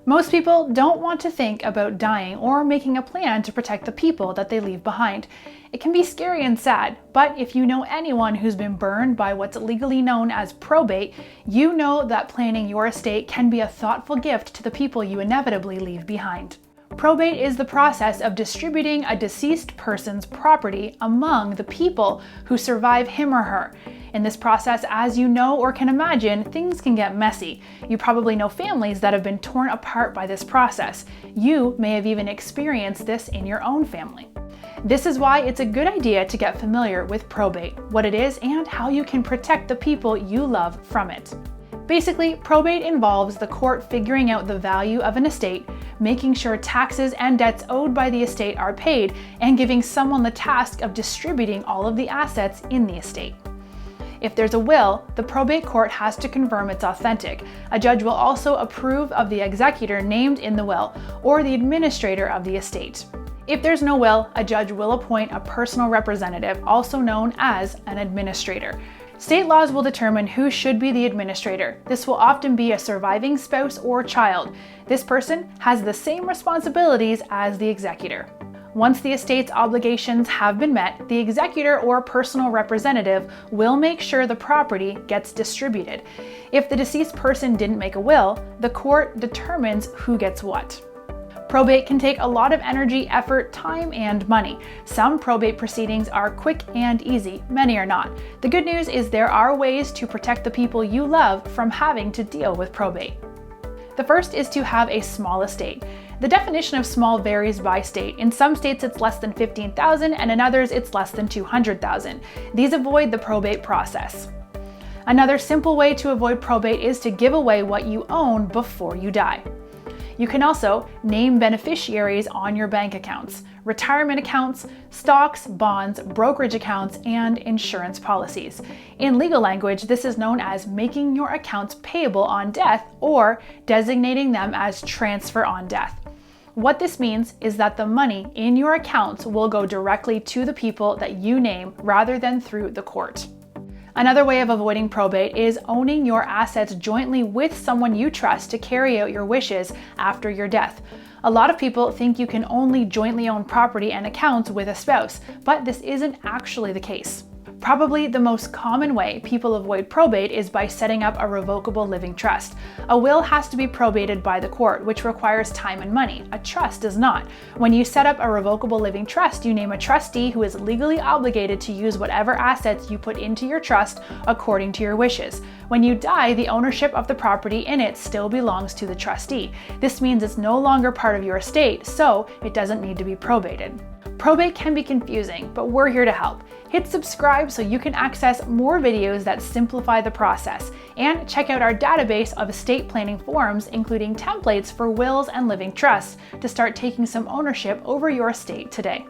Most people don't want to think about dying or making a plan to protect the people that they leave behind. It can be scary and sad, but if you know anyone who's been burned by what's legally known as probate, you know that planning your estate can be a thoughtful gift to the people you inevitably leave behind. Probate is the process of distributing a deceased person's property among the people who survive him or her. In this process, as you know or can imagine, things can get messy. You probably know families that have been torn apart by this process. You may have even experienced this in your own family. This is why it's a good idea to get familiar with probate, what it is, and how you can protect the people you love from it. Basically, probate involves the court figuring out the value of an estate, making sure taxes and debts owed by the estate are paid, and giving someone the task of distributing all of the assets in the estate. If there's a will, the probate court has to confirm it's authentic. A judge will also approve of the executor named in the will, or the administrator of the estate. If there's no will, a judge will appoint a personal representative, also known as an administrator. State laws will determine who should be the administrator. This will often be a surviving spouse or child. This person has the same responsibilities as the executor. Once the estate's obligations have been met, the executor or personal representative will make sure the property gets distributed. If the deceased person didn't make a will, the court determines who gets what. Probate can take a lot of energy, effort, time, and money. Some probate proceedings are quick and easy, many are not. The good news is there are ways to protect the people you love from having to deal with probate. The first is to have a small estate. The definition of small varies by state. In some states it's less than 15,000 and in others it's less than 200,000. These avoid the probate process. Another simple way to avoid probate is to give away what you own before you die. You can also name beneficiaries on your bank accounts, retirement accounts, stocks, bonds, brokerage accounts, and insurance policies. In legal language, this is known as making your accounts payable on death or designating them as transfer on death. What this means is that the money in your accounts will go directly to the people that you name rather than through the court. Another way of avoiding probate is owning your assets jointly with someone you trust to carry out your wishes after your death. A lot of people think you can only jointly own property and accounts with a spouse, but this isn't actually the case. Probably the most common way people avoid probate is by setting up a revocable living trust. A will has to be probated by the court, which requires time and money. A trust does not. When you set up a revocable living trust, you name a trustee who is legally obligated to use whatever assets you put into your trust according to your wishes. When you die, the ownership of the property in it still belongs to the trustee. This means it's no longer part of your estate, so it doesn't need to be probated. Probate can be confusing, but we're here to help. Hit subscribe so you can access more videos that simplify the process, and check out our database of estate planning forms, including templates for wills and living trusts, to start taking some ownership over your estate today.